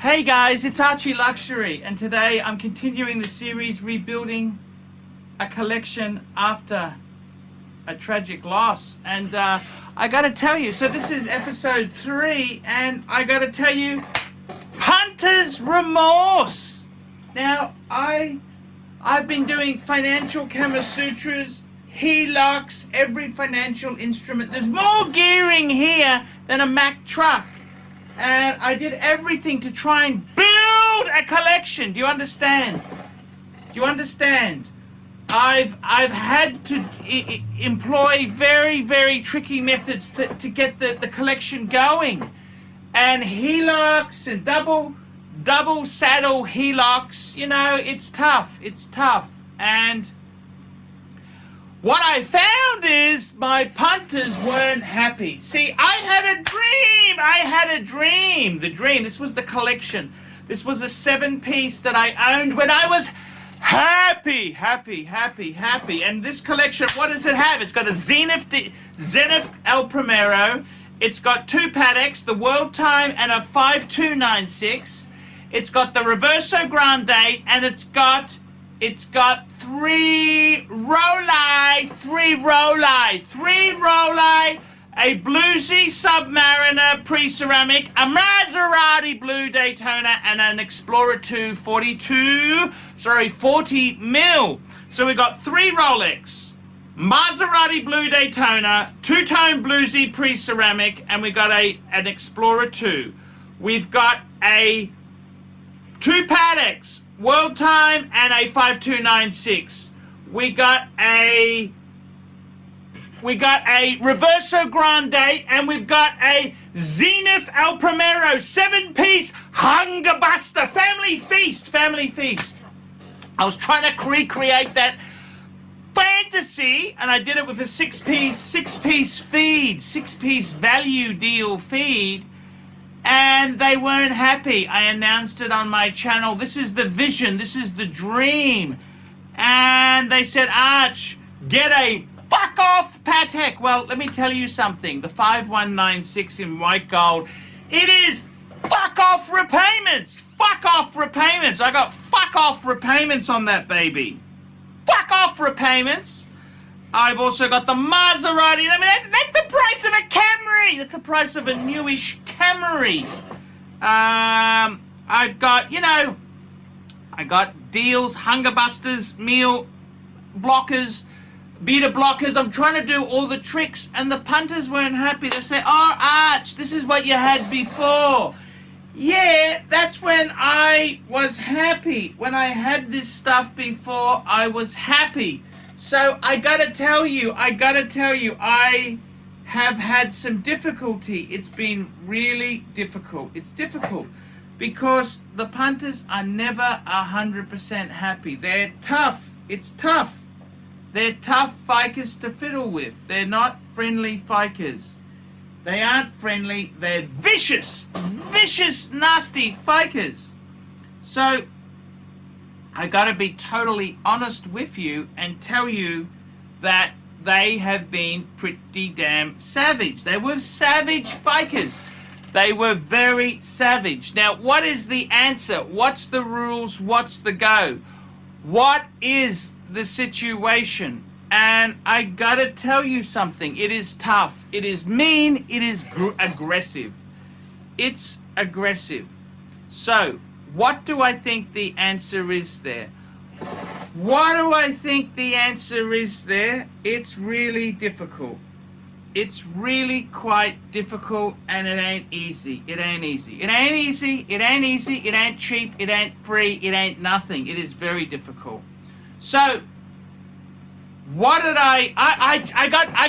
Hey guys, it's ArchieLuxury, and today I'm continuing the series Rebuilding a Collection After a Tragic Loss. And I gotta tell you, so this is episode 3, and I gotta tell you, Punters Remorse. Now, I've been doing financial Kama Sutras, HELOCs, every financial instrument. There's more gearing here than a Mack truck. And I did everything to try and build a collection. Do you understand? Do you understand? I've had to employ very, very tricky methods to get the collection going. And HELOCs and double saddle HELOCs, you know, it's tough. It's tough. And what I found is my punters weren't happy. See, I had a dream. This was the collection. This was a 7-piece that I owned when I was happy. And this collection, what does it have? It's got a Zenith El Primero. It's got 2 Pateks, the World Time and a 5296. It's got the Reverso Grande, and it's got 3 Rolli, a Bluesy Submariner pre-ceramic, a Maserati Blue Daytona, and an Explorer 2 40 mil. So we got 3 Rolex, Maserati Blue Daytona, 2-tone Bluesy pre-ceramic, and we got an Explorer 2. We've got 2 Pateks, World Time, and a 5296. We got a Reverso Grande, and we've got a Zenith El Primero 7-piece Hunger Buster. Family feast. I was trying to recreate that fantasy, and I did it with a 6-piece feed, 6-piece value deal feed. And they weren't happy. I announced it on my channel. This is the vision. This is the dream. And they said, Arch, get a fuck off Patek. Well, let me tell you something. The 5196 in white gold, it is fuck off repayments. Fuck off repayments. I got fuck off repayments on that baby. Fuck off repayments. I've also got the Maserati. I mean, that's the price of a Camry. That's the price of a newish Camry. I've got, I got deals, Hunger Busters, meal blockers, beta blockers. I'm trying to do all the tricks, and the punters weren't happy. They say, oh, Arch, this is what you had before. Yeah, that's when I was happy. When I had this stuff before, I was happy. So I gotta tell you, I have had some difficulty. It's been really difficult. It's difficult because the punters are never 100% happy. They're tough. It's tough. They're tough fikers to fiddle with. They're not friendly fikers. They aren't friendly. They're vicious, nasty fikers. So I gotta be totally honest with you and tell you that they have been pretty damn savage. They were savage fikers. They were very savage. Now, what is the answer? What's the rules? What's the go? What is the situation? And I gotta tell you something. It is tough. It is mean. It is aggressive. It's aggressive. So, what do I think the answer is there? What do I think the answer is there? It's really difficult. It's really quite difficult, and it ain't easy. It ain't easy. It ain't easy. It ain't easy. It ain't cheap. It ain't free. It ain't nothing. It is very difficult. So, what did I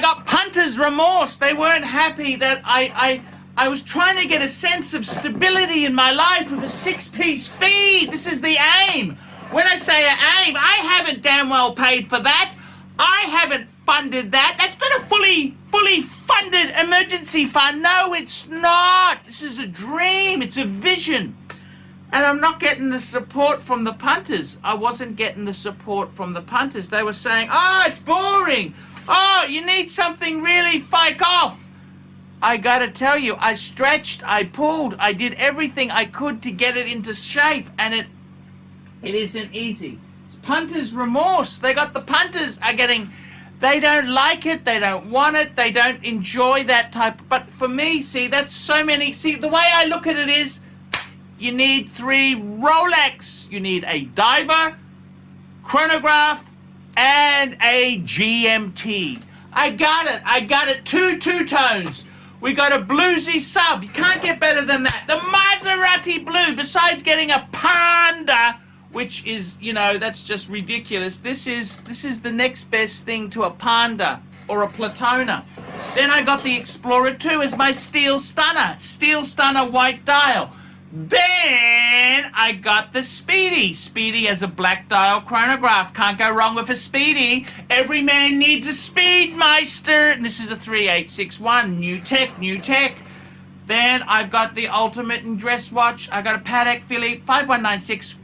got punters remorse. They weren't happy that I was trying to get a sense of stability in my life with a 6-piece feed. This is the aim. When I say aim, I haven't damn well paid for that. I haven't funded that. That's not a fully funded emergency fund. No, it's not. This is a dream. It's a vision. And I'm not getting the support from the punters. I wasn't getting the support from the punters. They were saying, oh, it's boring. Oh, you need something really fike off. I gotta tell you, I stretched, I pulled, I did everything I could to get it into shape, and it isn't easy. It's punter's remorse. They got the punters are getting, they don't like it, they don't want it, they don't enjoy that type. But for me, see, that's so many. See, the way I look at it is, you need 3 Rolex. You need a diver, chronograph, and a GMT. I got it. 2 two-tones. We got a bluesy sub. You can't get better than that. The Maserati blue, besides getting a Panda, which is, you know, that's just ridiculous. This is the next best thing to a Panda or a Platona. Then I got the Explorer 2 as my steel stunner white dial. Then I got the Speedy. Speedy as a black dial chronograph. Can't go wrong with a Speedy. Every man needs a Speedmeister. And this is a 3861. New tech. Then I've got the Ultimate and dress watch. I got a Patek Philippe 5196.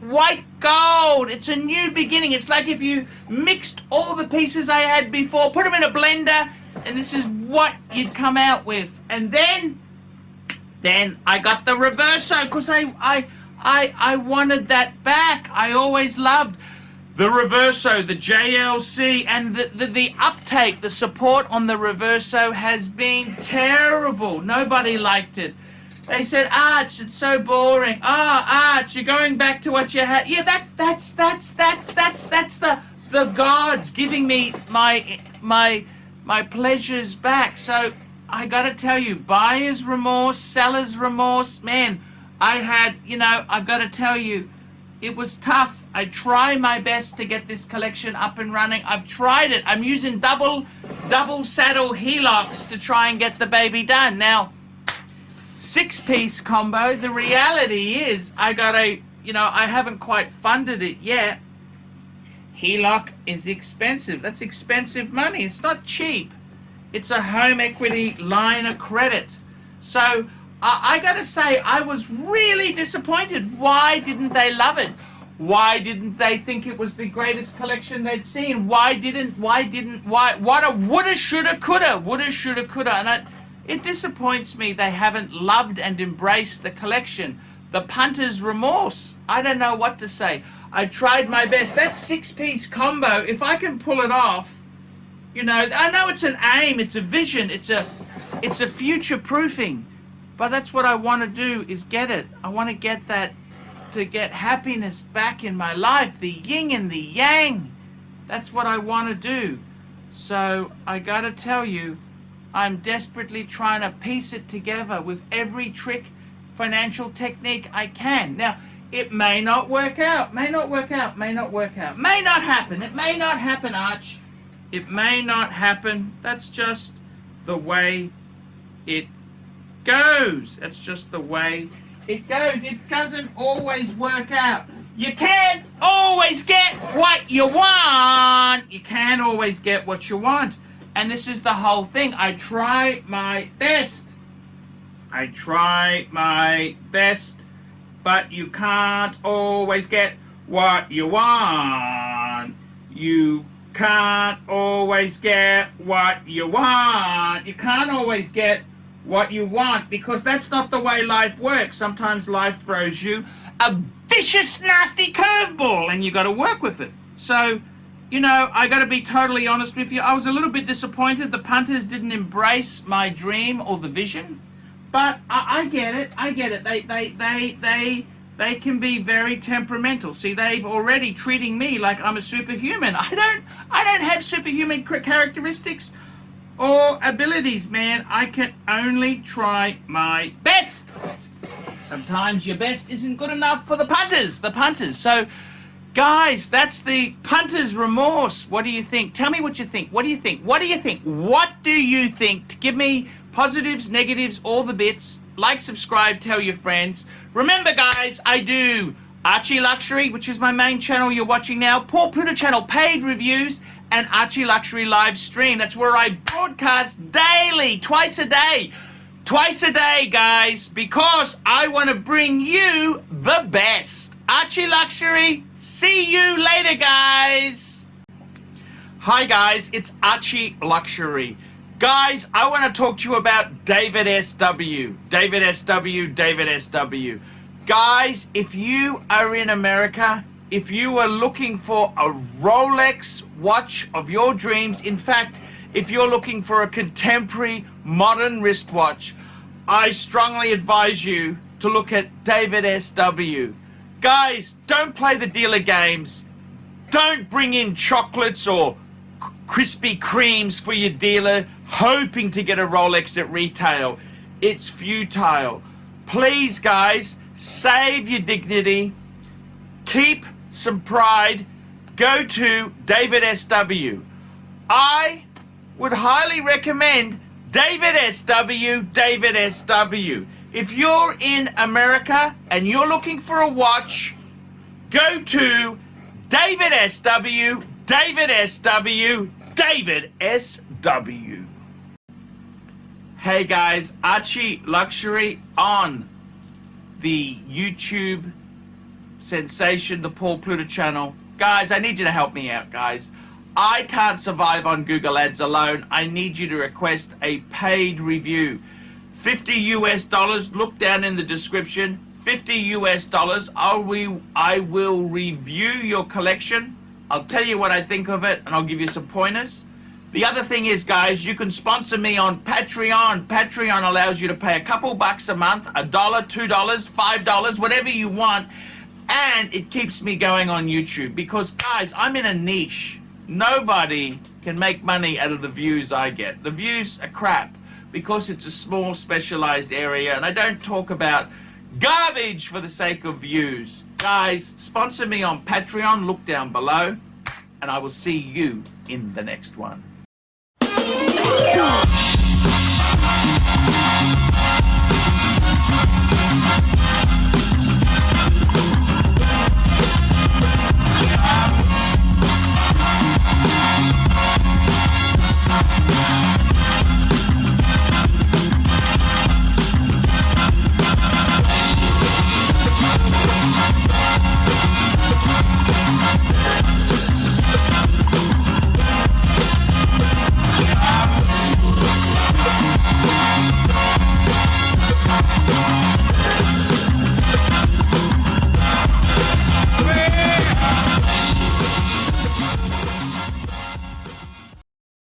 White gold. It's a new beginning. It's like if you mixed all the pieces I had before, put them in a blender, and this is what you'd come out with. And then I got the Reverso because I wanted that back. I always loved the Reverso, the JLC, and the uptake, the support on the Reverso has been terrible. Nobody liked it. They said, Arch, it's so boring. Arch, you're going back to what you had. Yeah, that's the gods giving me my pleasures back. So I gotta tell you, buyer's remorse, seller's remorse, man, I've gotta tell you, it was tough. I try my best to get this collection up and running. I've tried it. I'm using double saddle Helox to try and get the baby done. Now, 6-piece combo, the reality is I haven't quite funded it yet. Heloc is expensive. That's expensive money. It's not cheap. It's a home equity line of credit. So I gotta say, I was really disappointed. Why didn't they love it? Why didn't they think it was the greatest collection they'd seen? Why what a woulda, shoulda, coulda. And it disappoints me they haven't loved and embraced the collection. The punter's remorse. I don't know what to say. I tried my best. That 6-piece combo, if I can pull it off, you know, I know it's an aim, it's a vision, it's a future proofing, but that's what I want to do is get it. I want to get that, to get happiness back in my life, the yin and the yang. That's what I want to do. So I gotta tell you, I'm desperately trying to piece it together with every trick, financial technique I can. Now, it may not work out, may not happen. It may not happen, Arch. It may not happen. That's just the way it goes. That's just the way it goes. It doesn't always work out. You can't always get what you want. You can't always get what you want. And this is the whole thing. I try my best. But you can't always get what you want. You can't always get what you want. You can't always get what you want because that's not the way life works. Sometimes life throws you a vicious, nasty curveball and you got to work with it. So, you know, I got to be totally honest with you. I was a little bit disappointed the punters didn't embrace my dream or the vision. But I get it. They can be very temperamental. See, they've already treating me like I'm a superhuman. I don't have superhuman characteristics or abilities, man. I can only try my best. Sometimes your best isn't good enough for the punters. So, guys, that's the punter's remorse. What do you think? Tell me what you think. What do you think? Give me positives, negatives, all the bits. Like, subscribe, tell your friends. Remember, guys, I do ArchieLuxury, which is my main channel you're watching now, Paul Puder channel, paid reviews, and ArchieLuxury live stream. That's where I broadcast daily, twice a day, guys, because I want to bring you the best. ArchieLuxury, see you later, guys. Hi, guys, it's ArchieLuxury. Guys, I want to talk to you about David SW. David SW, David SW. Guys, if you are in America, if you are looking for a Rolex watch of your dreams, in fact, if you're looking for a contemporary modern wristwatch, I strongly advise you to look at David SW. Guys, don't play the dealer games. Don't bring in chocolates or Krispy Kremes for your dealer hoping to get a Rolex at retail. It's futile. Please, guys, save your dignity. Keep some pride. Go to David SW. I would highly recommend David SW, David SW. If you're in America and you're looking for a watch, go to David SW, David SW, David SW. Hey guys, ArchieLuxury on the YouTube sensation, the Paul Pluta channel. Guys, I need you to help me out, guys. I can't survive on Google Ads alone. I need you to request a paid review. $50 US, look down in the description. $50 US, I will review your collection. I'll tell you what I think of it, and I'll give you some pointers. The other thing is, guys, you can sponsor me on Patreon. Patreon allows you to pay a couple bucks a month, $1, $2, $5, whatever you want, and it keeps me going on YouTube because, guys, I'm in a niche. Nobody can make money out of the views I get. The views are crap because it's a small specialized area, and I don't talk about garbage for the sake of views. Guys, sponsor me on Patreon, look down below, and I will see you in the next one.